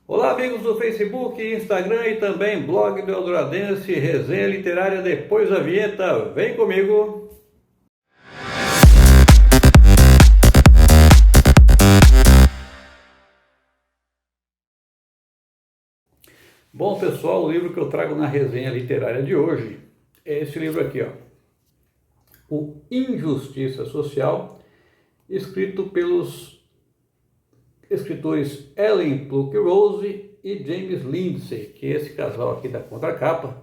Olá, amigos do Facebook, Instagram e também blog do Eldoradense, resenha literária depois da vinheta. Vem comigo! Bom, pessoal, o livro que eu trago na resenha literária de hoje é esse livro aqui, ó. O Injustiça Social, escrito pelos escritores Ellen Pluckrose e James Lindsay, que esse casal aqui da contracapa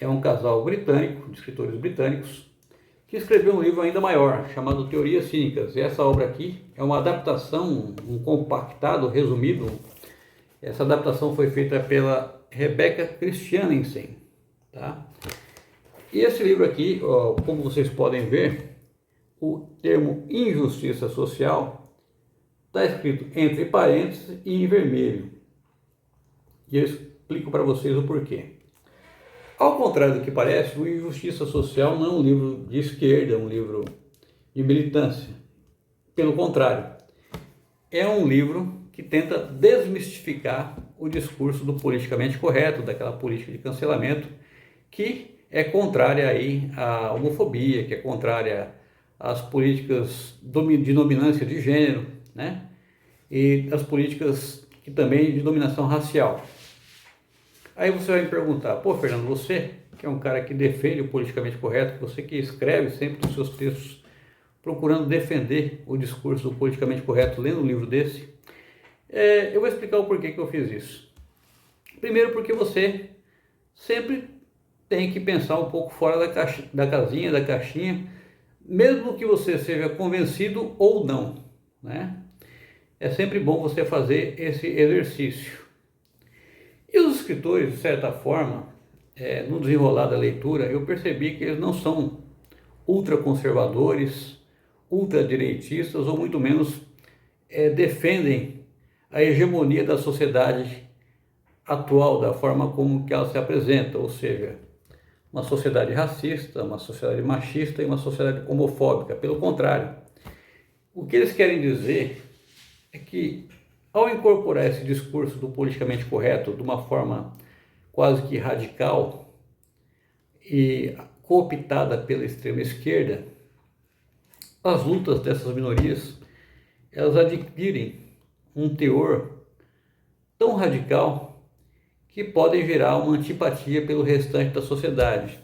é um casal britânico, de escritores britânicos, que escreveu um livro ainda maior, chamado Teorias Cínicas. E essa obra aqui é uma adaptação, um compactado, resumido. Essa adaptação foi feita pela Rebecca Christiansen, tá? E esse livro aqui, ó, como vocês podem ver, o termo injustiça social está escrito entre parênteses e em vermelho. E eu explico para vocês o porquê. Ao contrário do que parece, o Injustiça Social não é um livro de esquerda, é um livro de militância. Pelo contrário, é um livro que tenta desmistificar o discurso do politicamente correto, daquela política de cancelamento que é contrária aí à homofobia, que é contrária às políticas de dominância de gênero, né? E as políticas que também de dominação racial. Aí você vai me perguntar, pô, Fernando, você que é um cara que defende o politicamente correto, você que escreve sempre nos seus textos procurando defender o discurso do politicamente correto, lendo um livro desse, eu vou explicar o porquê que eu fiz isso. Primeiro, porque você sempre tem que pensar um pouco fora da casinha, da caixinha, mesmo que você seja convencido ou não, né? É sempre bom você fazer esse exercício. E os escritores, de certa forma, no desenrolar da leitura, eu percebi que eles não são ultraconservadores, ultradireitistas ou muito menos defendem a hegemonia da sociedade atual, da forma como que ela se apresenta, ou seja, uma sociedade racista, uma sociedade machista e uma sociedade homofóbica. Pelo contrário, o que eles querem dizer é que, ao incorporar esse discurso do politicamente correto de uma forma quase que radical e cooptada pela extrema esquerda, as lutas dessas minorias, elas adquirem um teor tão radical que podem gerar uma antipatia pelo restante da sociedade.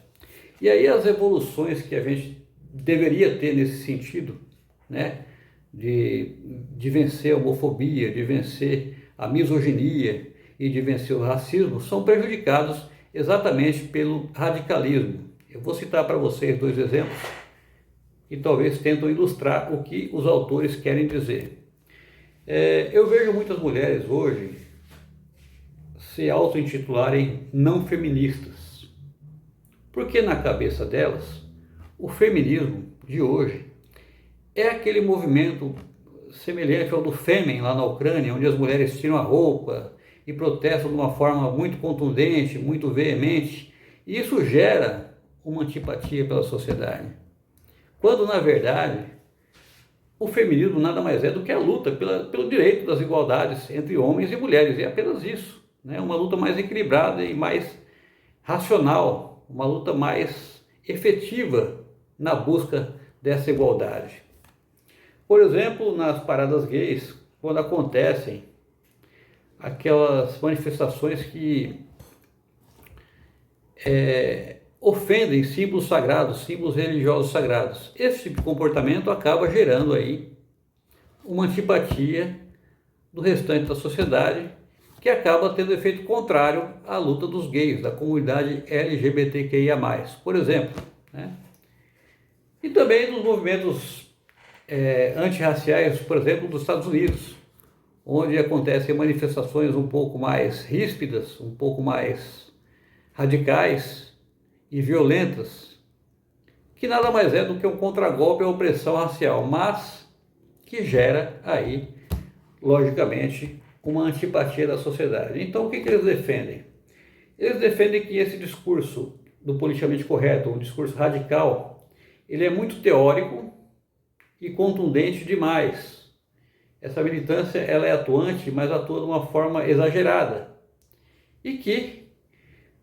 E aí as evoluções que a gente deveria ter nesse sentido, né, de vencer a homofobia, de vencer a misoginia e de vencer o racismo, são prejudicados exatamente pelo radicalismo. Eu vou citar para vocês dois exemplos que talvez tentam ilustrar o que os autores querem dizer. Eu vejo muitas mulheres hoje se auto-intitularem não feministas, porque na cabeça delas o feminismo de hoje é aquele movimento semelhante ao do Fêmen lá na Ucrânia, onde as mulheres tiram a roupa e protestam de uma forma muito contundente, muito veemente, e isso gera uma antipatia pela sociedade. Quando, na verdade, o feminismo nada mais é do que a luta pelo direito das igualdades entre homens e mulheres, e é apenas isso, né? Uma luta mais equilibrada e mais racional, uma luta mais efetiva na busca dessa igualdade. Por exemplo, nas paradas gays, quando acontecem aquelas manifestações que ofendem símbolos sagrados, símbolos religiosos sagrados, esse tipo de comportamento acaba gerando aí uma antipatia do restante da sociedade, que acaba tendo efeito contrário à luta dos gays, da comunidade LGBTQIA+, por exemplo, né? E também dos movimentos antirraciais, por exemplo, dos Estados Unidos, onde acontecem manifestações um pouco mais ríspidas, um pouco mais radicais e violentas, que nada mais é do que um contragolpe à opressão racial, mas que gera aí, logicamente, uma antipatia da sociedade. Então, o que eles defendem? Eles defendem que esse discurso do politicamente correto, um discurso radical, ele é muito teórico e contundente demais, essa militância ela é atuante, mas atua de uma forma exagerada. E que,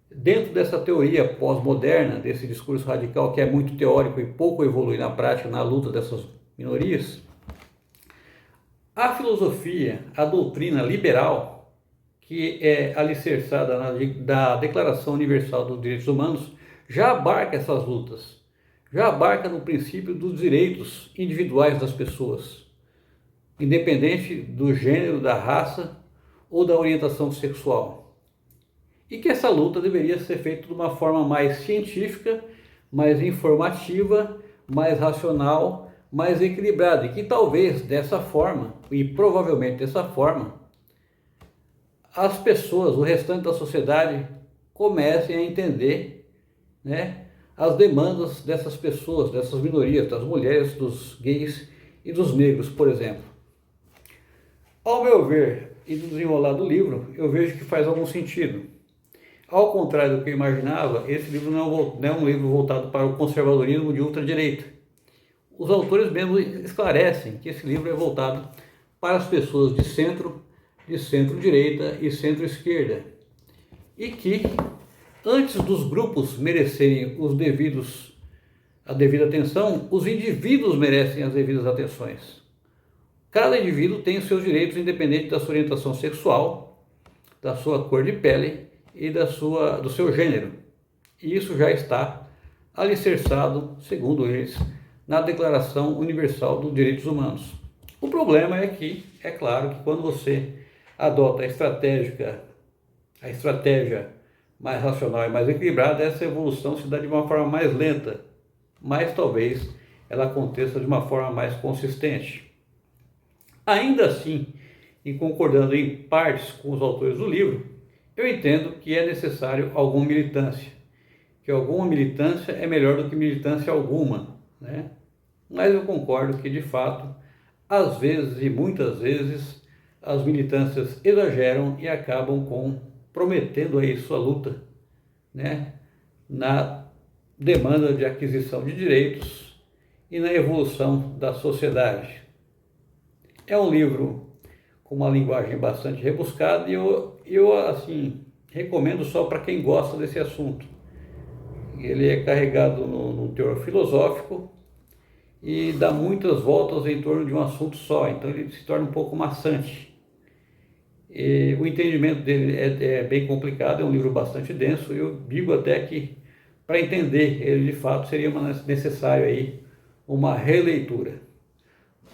dentro dessa teoria pós-moderna, desse discurso radical que é muito teórico e pouco evolui na prática, na luta dessas minorias, a filosofia, a doutrina liberal, que é alicerçada na Declaração Universal dos Direitos Humanos, já abarca essas lutas, já abarca no princípio dos direitos individuais das pessoas, independente do gênero, da raça ou da orientação sexual. E que essa luta deveria ser feita de uma forma mais científica, mais informativa, mais racional, mais equilibrada, e que talvez dessa forma, e provavelmente dessa forma, as pessoas, o restante da sociedade, comecem a entender, né, as demandas dessas pessoas, dessas minorias, das mulheres, dos gays e dos negros, por exemplo. Ao meu ver, e no desenrolar do livro, eu vejo que faz algum sentido. Ao contrário do que eu imaginava, esse livro não é um livro voltado para o conservadorismo de ultradireita. Os autores mesmo esclarecem que esse livro é voltado para as pessoas de centro-direita e centro-esquerda. E que, antes dos grupos merecerem a devida atenção, os indivíduos merecem as devidas atenções. Cada indivíduo tem os seus direitos independente da sua orientação sexual, da sua cor de pele e do seu gênero. E isso já está alicerçado, segundo eles, na Declaração Universal dos Direitos Humanos. O problema é que, é claro, que quando você adota a estratégia mais racional e mais equilibrada, essa evolução se dá de uma forma mais lenta, mas talvez ela aconteça de uma forma mais consistente. Ainda assim, e concordando em partes com os autores do livro, eu entendo que é necessário alguma militância, que alguma militância é melhor do que militância alguma, né? Mas eu concordo que, de fato, às vezes e muitas vezes, as militâncias exageram e acabam comprometendo aí sua luta, né, na demanda de aquisição de direitos e na evolução da sociedade. É um livro com uma linguagem bastante rebuscada e eu assim, recomendo só para quem gosta desse assunto. Ele é carregado num teor filosófico e dá muitas voltas em torno de um assunto só, então ele se torna um pouco maçante. E o entendimento dele é bem complicado, é um livro bastante denso, e eu digo até que para entender ele de fato seria necessário aí uma releitura.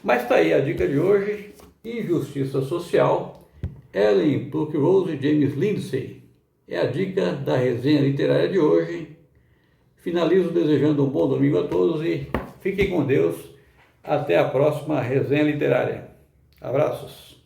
Mas está aí a dica de hoje: Injustiça Social, Ellen Pluckrose e James Lindsay. É a dica da resenha literária de hoje. Finalizo desejando um bom domingo a todos e fiquem com Deus. Até a próxima resenha literária. Abraços.